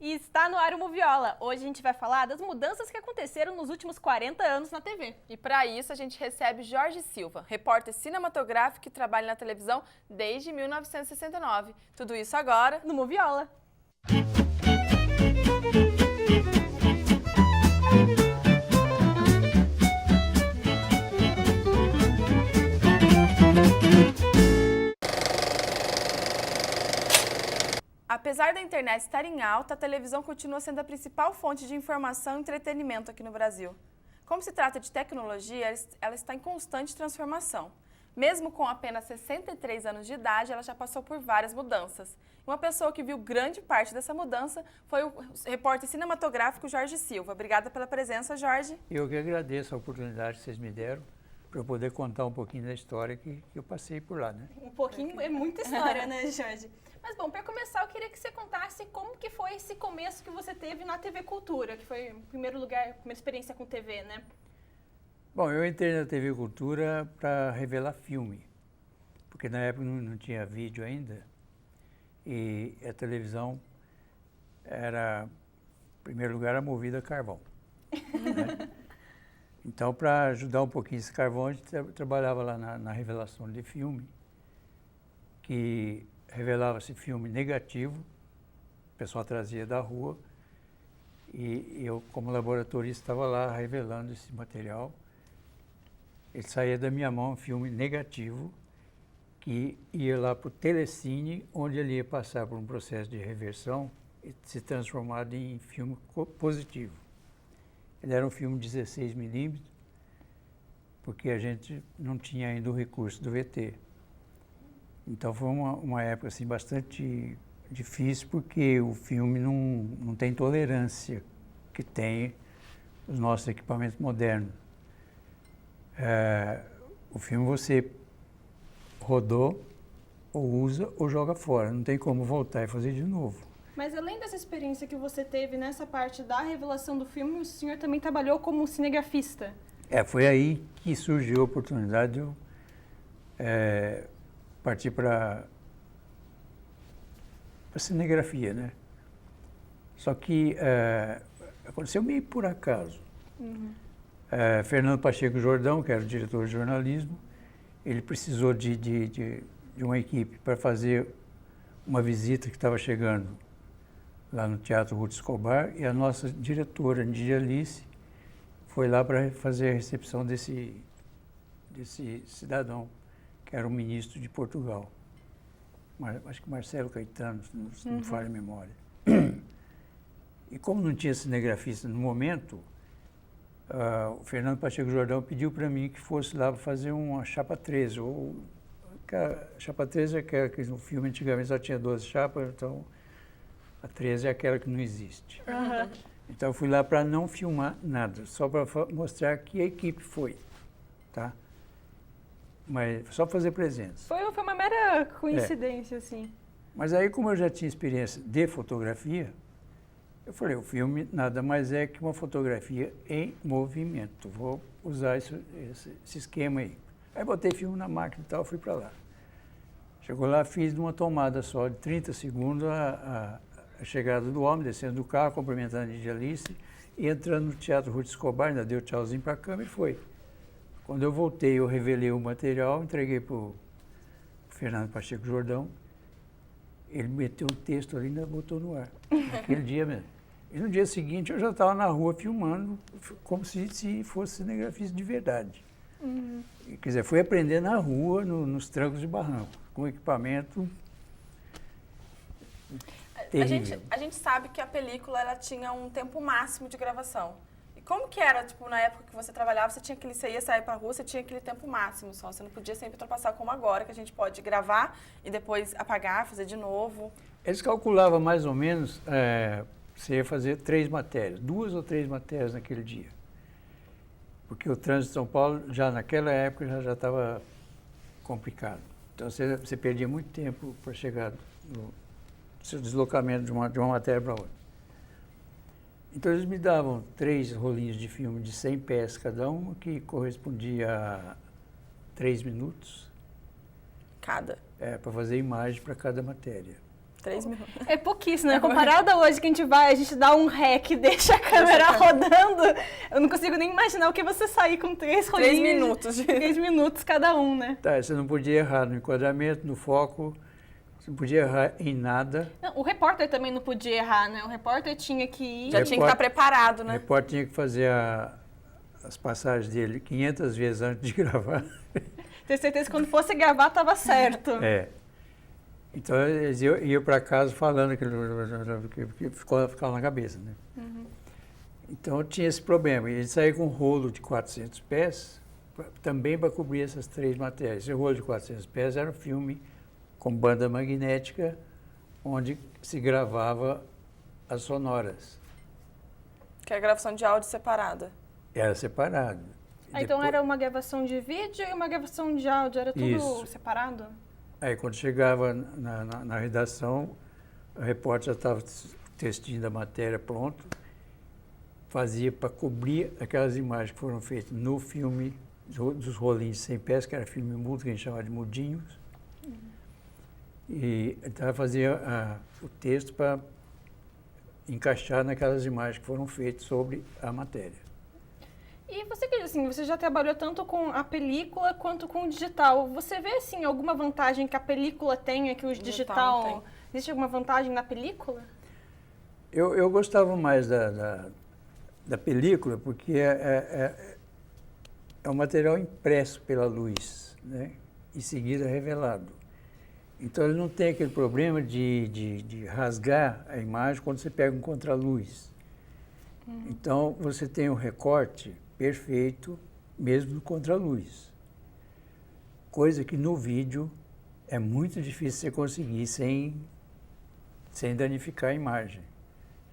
E está no ar o Moviola. Hoje a gente vai falar das mudanças que aconteceram nos últimos 40 anos na TV. E para isso a gente recebe Jorge Silva, repórter cinematográfico que trabalha na televisão desde 1969. Tudo isso agora no Moviola. Apesar da internet estar em alta, a televisão continua sendo a principal fonte de informação e entretenimento aqui no Brasil. Como se trata de tecnologia, ela está em constante transformação. Mesmo com apenas 63 anos de idade, ela já passou por várias mudanças. Uma pessoa que viu grande parte dessa mudança foi o repórter cinematográfico Jorge Silva. Obrigada pela presença, Jorge. Eu que agradeço a oportunidade que vocês me deram para eu poder contar um pouquinho da história que eu passei por lá, né? Um pouquinho é muita história, né, Jorge? Mas, bom, para começar, eu queria que você contasse como que foi esse começo que você teve na TV Cultura, que foi, em primeiro lugar, a primeira experiência com TV, né? Bom, eu entrei na TV Cultura para revelar filme, porque na época não tinha vídeo ainda e a televisão era, em primeiro lugar, era movida a carvão. Né? Então, para ajudar um pouquinho esse carvão, a gente trabalhava lá na revelação de filme, que revelava-se filme negativo, o pessoal trazia da rua, e eu, como laboratorista, estava lá revelando esse material. Ele saía da minha mão, um filme negativo, que ia lá para o telecine, onde ele ia passar por um processo de reversão e se transformar em filme positivo. Ele era um filme 16 milímetros, porque a gente não tinha ainda o recurso do VT. Então foi uma época assim, bastante difícil, porque o filme não tem tolerância que tem os nossos equipamentos modernos. O filme você rodou, ou usa, ou joga fora. Não tem como voltar e fazer de novo. Mas além dessa experiência que você teve nessa parte da revelação do filme, o senhor também trabalhou como cinegrafista. Foi aí que surgiu a oportunidade de eu partir para a cinegrafia, né? Só que aconteceu meio por acaso. Fernando Pacheco Jordão, que era o diretor de jornalismo, ele precisou de uma equipe para fazer uma visita que estava chegando lá no Teatro Ruth Escobar, e a nossa diretora, Nidia Alice, foi lá para fazer a recepção desse cidadão, que era o ministro de Portugal. Acho que Marcelo Caetano, se não me falha a memória. E como não tinha cinegrafista no momento, o Fernando Pacheco Jordão pediu para mim que fosse lá para fazer uma chapa 13. A chapa 13 é aquela que no filme antigamente só tinha 12 chapas, então a 13 é aquela que não existe. Então eu fui lá para não filmar nada, só para mostrar que a equipe foi, tá? Mas só fazer presença. Foi uma mera coincidência, assim. Mas aí, como eu já tinha experiência de fotografia, eu falei, o filme nada mais é que uma fotografia em movimento. Vou usar esse esquema aí. Aí botei filme na máquina e tal, fui para lá. Chegou lá, fiz numa tomada só de 30 segundos a chegada do homem, descendo do carro, cumprimentando a Nidia Alice, e entrando no Teatro Ruth Escobar, ainda deu tchauzinho para a câmera e foi. Quando eu voltei, eu revelei o material, entreguei para o Fernando Pacheco Jordão. Ele meteu um texto ali e ainda botou no ar, naquele dia mesmo. E no dia seguinte eu já estava na rua filmando, como se fosse cinegrafista de verdade. Quer dizer, fui aprender na rua, nos trancos de barranco, com equipamento terrível. A gente sabe que a película ela tinha um tempo máximo de gravação. Como que era, tipo, na época que você trabalhava, você ia sair pra rua, você tinha aquele tempo máximo só, você não podia sempre ultrapassar como agora, que a gente pode gravar e depois apagar, fazer de novo. Eles calculavam mais ou menos, você ia fazer 3 matérias, 2 ou 3 matérias naquele dia. Porque o trânsito de São Paulo, já naquela época, já estava complicado. Então você perdia muito tempo para chegar no seu deslocamento de uma matéria para outra. Então, eles me davam 3 rolinhos de filme de 100 pés cada um, que correspondia a 3 minutos. Cada? Para fazer imagem para cada matéria. 3 minutos. É pouquíssimo, né? Comparado a hoje que a gente dá um rec e deixa a câmera rodando, eu não consigo nem imaginar o que você sair com 3 rolinhos. 3 minutos. 3 minutos cada um, né? Tá, você não podia errar no enquadramento, no foco, você não podia errar em nada. Não, o repórter também não podia errar, né? O repórter tinha que ir... Já tinha que estar preparado, O né? repórter tinha que fazer as passagens dele 500 vezes antes de gravar. Ter certeza que quando fosse gravar estava certo. É. Então, eles iam para casa falando que ficava na cabeça, né? Então, tinha esse problema. E ele saía com um rolo de 400 pés, também para cobrir essas 3 matérias. Esse rolo de 400 pés era um filme com banda magnética, onde se gravava as sonoras. Que é a gravação de áudio separada. Era separado. Então era uma gravação de vídeo e uma gravação de áudio, era tudo Isso. separado? Aí, quando chegava na redação, o repórter já estava textinho da matéria pronto, fazia para cobrir aquelas imagens que foram feitas no filme dos rolinhos sem pés, que era filme mudo, que a gente chamava de mudinhos. E então fazia o texto para encaixar naquelas imagens que foram feitas sobre a matéria. E você que assim, você já trabalhou tanto com a película quanto com o digital. Você vê assim alguma vantagem que a película tenha que o digital tem. Existe alguma vantagem na película? Eu gostava mais da película porque é um material impresso pela luz, né? Em seguida revelado. Então ele não tem aquele problema de rasgar a imagem quando você pega um contraluz. Então você tem um recorte perfeito mesmo no contraluz. Coisa que no vídeo é muito difícil você conseguir sem danificar a imagem.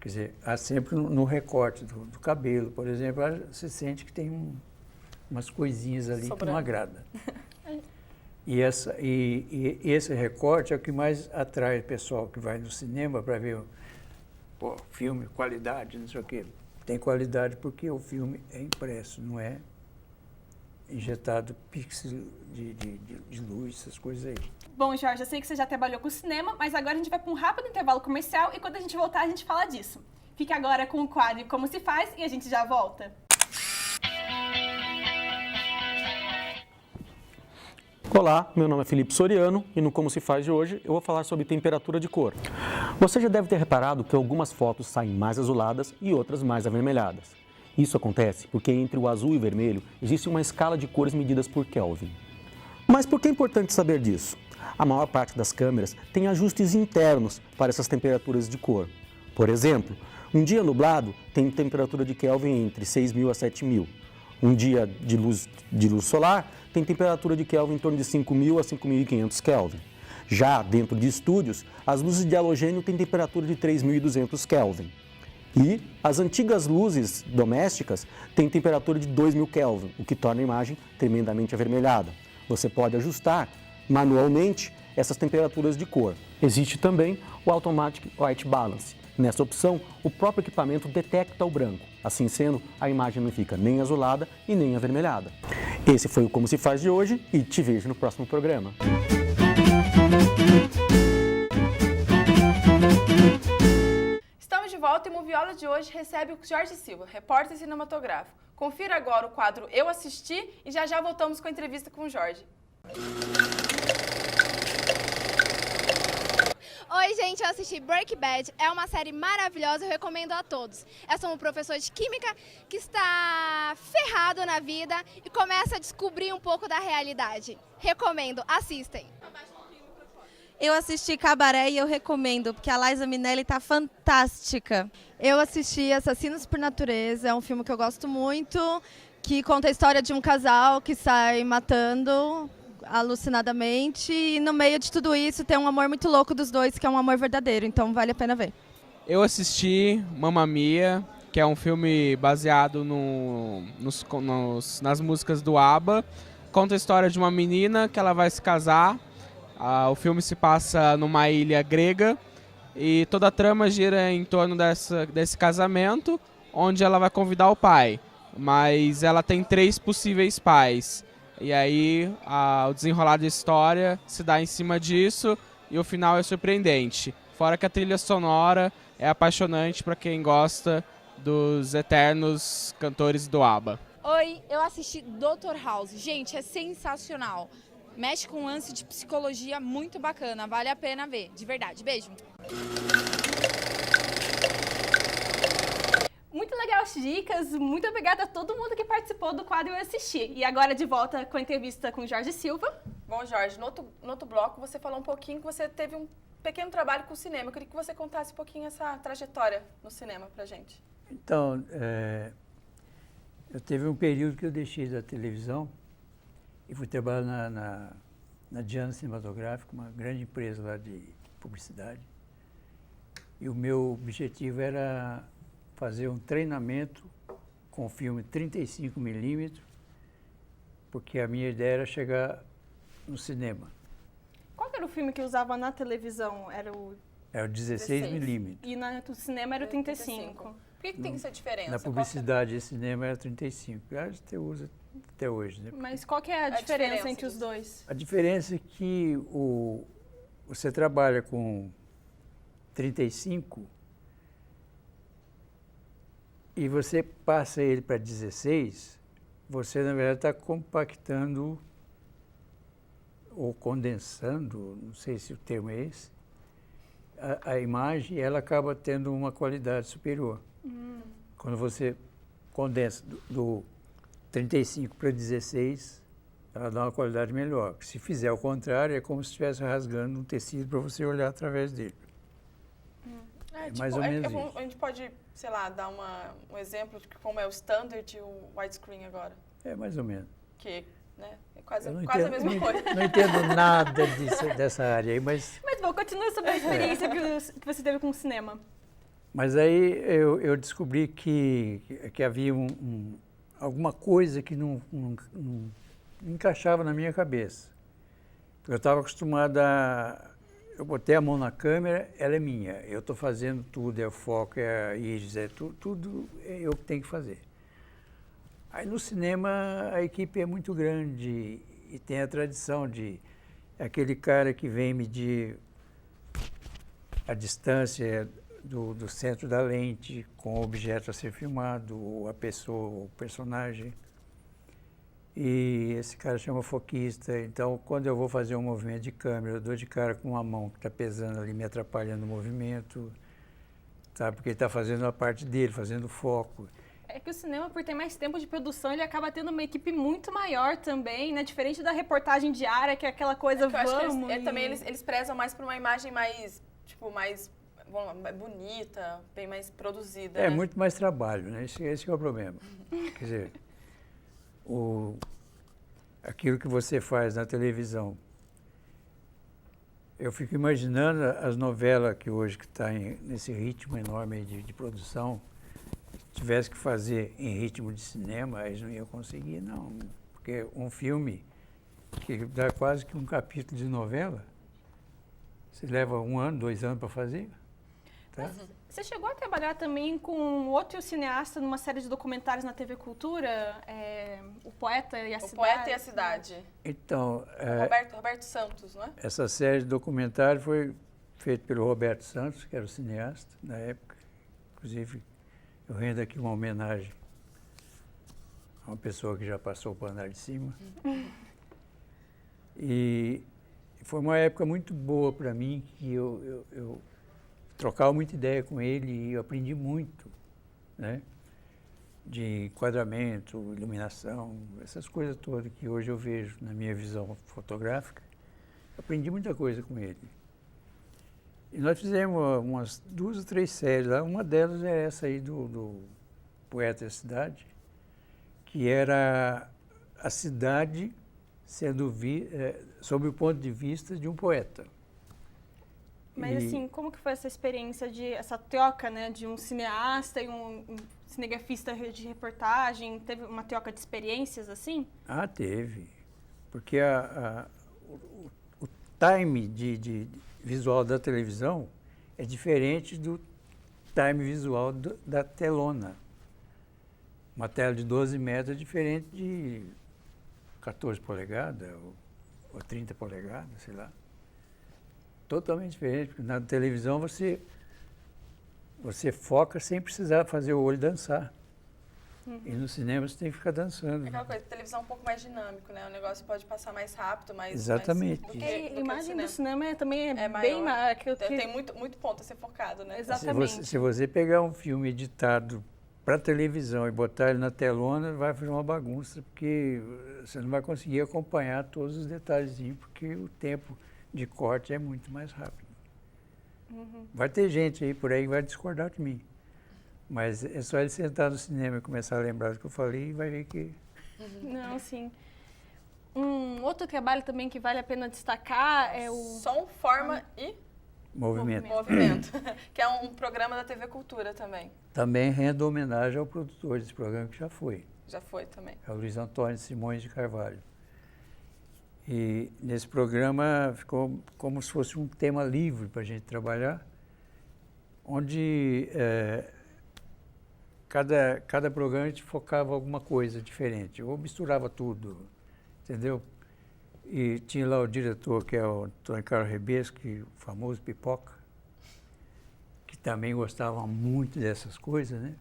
Quer dizer, há sempre no recorte do cabelo, por exemplo, você sente que tem umas coisinhas ali que não agrada. E esse recorte é o que mais atrai o pessoal que vai no cinema para ver filme, qualidade, não sei o quê. Tem qualidade porque o filme é impresso, não é injetado pixel de luz, essas coisas aí. Bom, Jorge, eu sei que você já trabalhou com cinema, mas agora a gente vai para um rápido intervalo comercial e quando a gente voltar a gente fala disso. Fique agora com o quadro Como Se Faz e a gente já volta. Olá, meu nome é Felipe Soriano e no Como Se Faz de hoje eu vou falar sobre temperatura de cor. Você já deve ter reparado que algumas fotos saem mais azuladas e outras mais avermelhadas. Isso acontece porque entre o azul e o vermelho existe uma escala de cores medidas por Kelvin. Mas por que é importante saber disso? A maior parte das câmeras tem ajustes internos para essas temperaturas de cor. Por exemplo, um dia nublado tem temperatura de Kelvin entre 6.000 a 7.000. Um dia de luz solar tem temperatura de Kelvin em torno de 5.000 a 5.500 Kelvin. Já dentro de estúdios, as luzes de halogênio têm temperatura de 3.200 Kelvin. E as antigas luzes domésticas têm temperatura de 2.000 Kelvin, o que torna a imagem tremendamente avermelhada. Você pode ajustar manualmente essas temperaturas de cor. Existe também o Automatic White Balance. Nessa opção, o próprio equipamento detecta o branco. Assim sendo, a imagem não fica nem azulada e nem avermelhada. Esse foi o Como Se Faz de hoje e te vejo no próximo programa. Estamos de volta e o Moviola de hoje recebe o Jorge Silva, repórter cinematográfico. Confira agora o quadro Eu Assisti e já já voltamos com a entrevista com o Jorge. Oi, gente, eu assisti Breaking Bad, é uma série maravilhosa, eu recomendo a todos. Eu sou um professor de química que está ferrado na vida e começa a descobrir um pouco da realidade. Recomendo, assistem. Eu assisti Cabaré e eu recomendo, porque a Liza Minnelli tá fantástica. Eu assisti Assassinos por Natureza, é um filme que eu gosto muito, que conta a história de um casal que sai matando alucinadamente e no meio de tudo isso tem um amor muito louco dos dois, que é um amor verdadeiro, então vale a pena ver. Eu assisti Mamma Mia, que é um filme baseado nas músicas do ABBA. Conta a história de uma menina que ela vai se casar. O filme se passa numa ilha grega e toda a trama gira em torno desse casamento, onde ela vai convidar o pai. Mas ela tem 3 possíveis pais. E aí o desenrolar da história se dá em cima disso e o final é surpreendente. Fora que a trilha sonora é apaixonante para quem gosta dos eternos cantores do ABBA. Oi, eu assisti Dr. House. Gente, é sensacional. Mexe com um lance de psicologia muito bacana. Vale a pena ver, de verdade. Beijo. Muito legal as dicas, muito obrigada a todo mundo que participou do quadro Eu Assisti. E agora de volta com a entrevista com Jorge Silva. Bom, Jorge, no outro bloco você falou um pouquinho que você teve um pequeno trabalho com o cinema. Eu queria que você contasse um pouquinho essa trajetória no cinema pra gente. Então, eu teve um período que eu deixei da televisão e fui trabalhar na Diana Cinematográfica, uma grande empresa lá de publicidade. E o meu objetivo era fazer um treinamento com filme 35mm, porque a minha ideia era chegar no cinema. Qual que era o filme que usava na televisão? Era o 16mm. E no cinema era o 35. Por que tem essa diferença? Na publicidade e cinema era 35. A gente usa até hoje, né? Mas qual que é a diferença entre os dois? A diferença é que você trabalha com 35 e você passa ele para 16, você na verdade está compactando ou condensando, não sei se o termo é esse, a imagem, ela acaba tendo uma qualidade superior. Quando você condensa do 35 para 16, ela dá uma qualidade melhor. Se fizer o contrário, é como se estivesse rasgando um tecido para você olhar através dele. É mais ou menos isso. A gente pode, sei lá, dar um exemplo de como é o standard e o widescreen agora? É mais ou menos. Que, né, é quase Eu não a entendo- mesma coisa. Não entendo nada dessa área aí, mas Mas bom, continua sobre a experiência que você teve com o cinema. aí eu descobri que havia alguma coisa que não encaixava na minha cabeça. Eu estava acostumado eu botei a mão na câmera, ela é minha. Eu estou fazendo tudo, é o foco, é a íris, tudo é eu que tenho que fazer. Aí no cinema a equipe é muito grande e tem a tradição de aquele cara que vem medir a distância do centro da lente com o objeto a ser filmado, ou a pessoa, o personagem. E esse cara chama foquista. Então, quando eu vou fazer um movimento de câmera, eu dou de cara com uma mão que está pesando ali, me atrapalhando o movimento, sabe? Porque ele está fazendo a parte dele, fazendo foco. É que o cinema, por ter mais tempo de produção, ele acaba tendo uma equipe muito maior também, né? Diferente da reportagem diária, que é aquela coisa, Eu acho que vamos... também eles prezam mais por uma imagem mais, tipo, mais bonita, bem mais produzida, É né? muito mais trabalho, né? Esse que é o problema. Quer dizer, aquilo que você faz na televisão. Eu fico imaginando as novelas que hoje está nesse ritmo enorme de produção, se tivesse que fazer em ritmo de cinema, eles não iam conseguir, não. Porque um filme que dá quase que um capítulo de novela, você leva 1 ano, 2 anos para fazer. Tá? Você chegou a trabalhar também com outro cineasta numa série de documentários na TV Cultura, O Poeta e a Cidade? O Poeta e a Cidade. Então, Roberto Santos, não é? essa série de documentário foi feita pelo Roberto Santos, que era o cineasta na época. Inclusive, eu rendo aqui uma homenagem a uma pessoa que já passou para o andar de cima. E foi uma época muito boa para mim, que eu trocava muita ideia com ele e eu aprendi muito, né? De enquadramento, iluminação, essas coisas todas que hoje eu vejo na minha visão fotográfica. Aprendi muita coisa com ele. E nós fizemos umas 2 ou 3 séries lá. Uma delas é essa aí do Poeta e a Cidade, que era a cidade sendo sob o ponto de vista de um poeta. Mas assim, como que foi essa experiência essa troca, né, de um cineasta e um cinegrafista de reportagem? Teve uma troca de experiências assim? Ah, teve. Porque o time de visual da televisão é diferente do time visual da telona. Uma tela de 12 metros é diferente de 14 polegadas ou 30 polegadas, sei lá. Totalmente diferente, porque na televisão você foca sem precisar fazer o olho dançar. E no cinema você tem que ficar dançando. É aquela coisa, televisão é um pouco mais dinâmico, né? O negócio pode passar mais rápido, mais... Exatamente. Mais do que, A imagem do cinema também é maior. bem maior. Tem muito ponto a ser focado, né? Exatamente. Se você pegar um filme editado para televisão e botar ele na telona, vai fazer uma bagunça, porque você não vai conseguir acompanhar todos os detalhezinhos, porque o tempo de corte é muito mais rápido. Vai ter gente aí por aí que vai discordar de mim. Mas é só ele sentar no cinema e começar a lembrar do que eu falei e vai ver que... Não, sim. Um outro trabalho também que vale a pena destacar é o... Som, Forma e... Movimento. Que é um programa da TV Cultura também. Também rendo homenagem ao produtor desse programa, que já foi. Já foi também. É o Luiz Antônio Simões de Carvalho. E nesse programa ficou como se fosse um tema livre para a gente trabalhar, onde cada programa a gente focava alguma coisa diferente, ou misturava tudo, entendeu? E tinha lá o diretor, que é o Antônio Carlos Rebesque, o famoso Pipoca, que também gostava muito dessas coisas, né?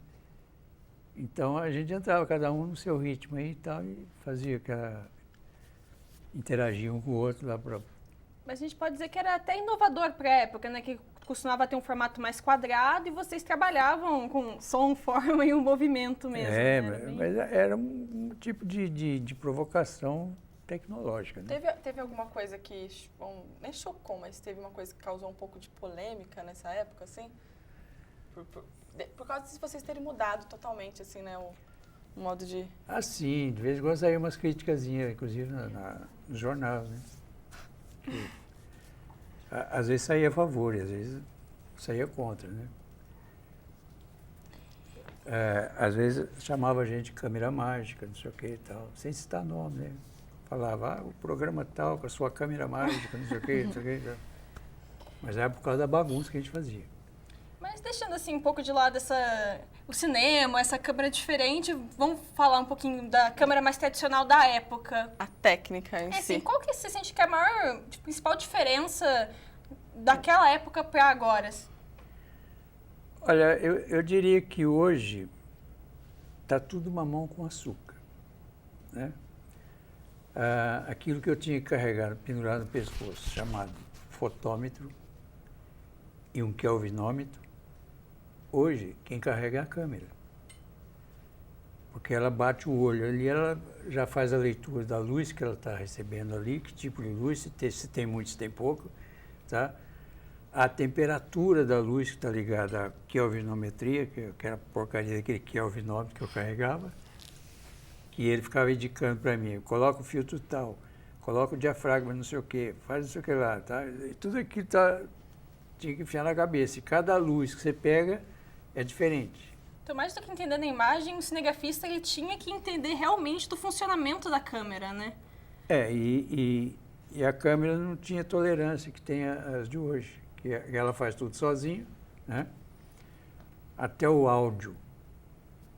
Então a gente entrava cada um no seu ritmo aí e tal, e fazia aquela... interagia um com o outro lá para... Mas a gente pode dizer que era até inovador para a época, né? Que costumava ter um formato mais quadrado e vocês trabalhavam com som, forma e um movimento mesmo. Mas era um tipo de provocação tecnológica, né? Teve alguma coisa que, bom, nem chocou, mas teve uma coisa que causou um pouco de polêmica nessa época, assim? Por causa de vocês terem mudado totalmente, assim, né? O modo de... Ah, sim. De vez em quando saíam umas criticazinhas, inclusive nos jornais, né? Às vezes saía a favor e às vezes saía contra, né? Às vezes chamava a gente de câmera mágica, não sei o que e tal, sem citar nome, né? Falava, o programa tal, com a sua câmera mágica, não sei o que, não sei o que. Mas era por causa da bagunça que a gente fazia. Mas deixando assim um pouco de lado o cinema, essa câmera diferente, vamos falar um pouquinho da câmera mais tradicional da época. A técnica em si. Assim, qual que você sente que é a maior, principal diferença daquela época para agora? Olha, eu diria que hoje está tudo mamão com açúcar, né? Aquilo que eu tinha que carregar pendurado no pescoço, chamado fotômetro e um kelvinômetro, hoje quem carrega é a câmera. Porque ela bate o olho ali, ela já faz a leitura da luz que ela está recebendo ali, que tipo de luz, se tem muito, se tem pouco, tá? A temperatura da luz que está ligada à kelvinometria, que era a porcaria daquele kelvinômetro que eu carregava, que ele ficava indicando para mim, coloca o filtro tal, coloca o diafragma não sei o quê, faz não sei o que lá, tá? E tudo aquilo tinha que enfiar na cabeça. E cada luz que você pega é diferente. Então, mais do que entender a imagem, o cinegrafista ele tinha que entender realmente do funcionamento da câmera, né? E a câmera não tinha tolerância que tem as de hoje, que ela faz tudo sozinha, né? Até o áudio,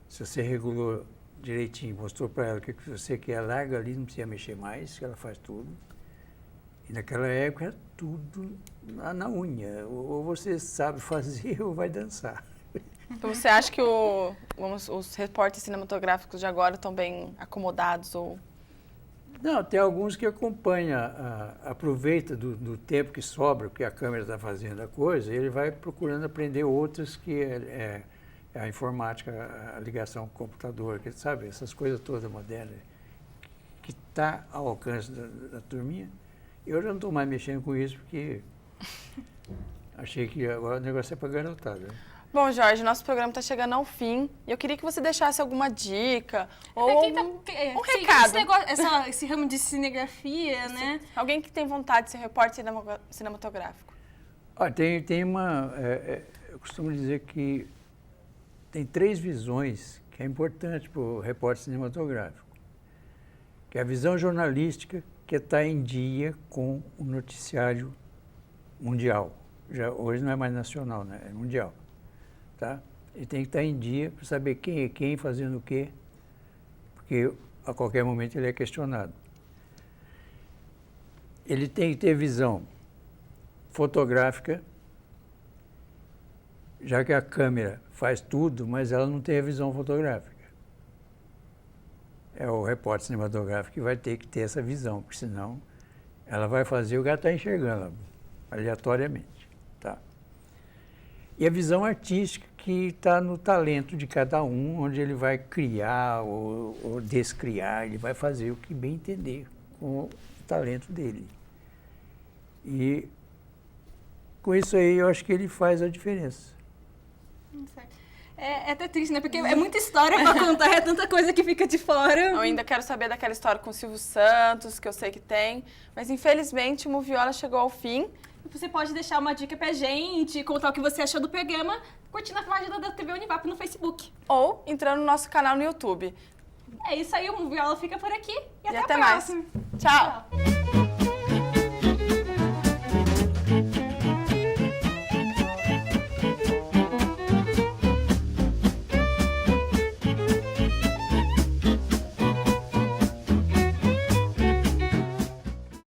se você regulou direitinho, mostrou para ela o que você quer, larga ali, não precisa mexer mais, que ela faz tudo. E naquela época era tudo na unha, ou você sabe fazer ou vai dançar. Então você acha que os repórteres cinematográficos de agora estão bem acomodados? Ou... Não, tem alguns que acompanham, aproveita do tempo que sobra, porque a câmera está fazendo a coisa, e ele vai procurando aprender outras que é a informática, a ligação com o computador, que, sabe, essas coisas todas modernas, que está ao alcance da turminha. Eu já não estou mais mexendo com isso, porque achei que agora o negócio é para garotada. Né? Bom, Jorge, nosso programa está chegando ao fim. E eu queria que você deixasse alguma dica ou um recado. Esse ramo de cinegrafia, né? Alguém que tem vontade de ser repórter cinematográfico. Olha, tem uma... eu costumo dizer que tem 3 visões que é importante para o repórter cinematográfico. Que é a visão jornalística, que está em dia com o noticiário mundial. Hoje não é mais nacional, né? É mundial. Tá? Ele tem que estar em dia para saber quem é quem, fazendo o quê, porque a qualquer momento ele é questionado. Ele tem que ter visão fotográfica, já que a câmera faz tudo, mas ela não tem a visão fotográfica. É o repórter cinematográfico que vai ter que ter essa visão, porque senão ela vai fazer o que ela está enxergando, aleatoriamente. Tá? E a visão artística que está no talento de cada um, onde ele vai criar ou descriar, ele vai fazer o que bem entender com o talento dele. E com isso aí eu acho que ele faz a diferença. É até triste, né? Porque é muita história pra contar, é tanta coisa que fica de fora. Eu ainda quero saber daquela história com o Silvio Santos, que eu sei que tem. Mas, infelizmente, o Moviola chegou ao fim. Você pode deixar uma dica pra gente, contar o que você achou do programa, curtindo a página da TV Univap no Facebook. Ou entrando no nosso canal no YouTube. É isso aí, o Moviola fica por aqui. E até a mais. próxima. Tchau.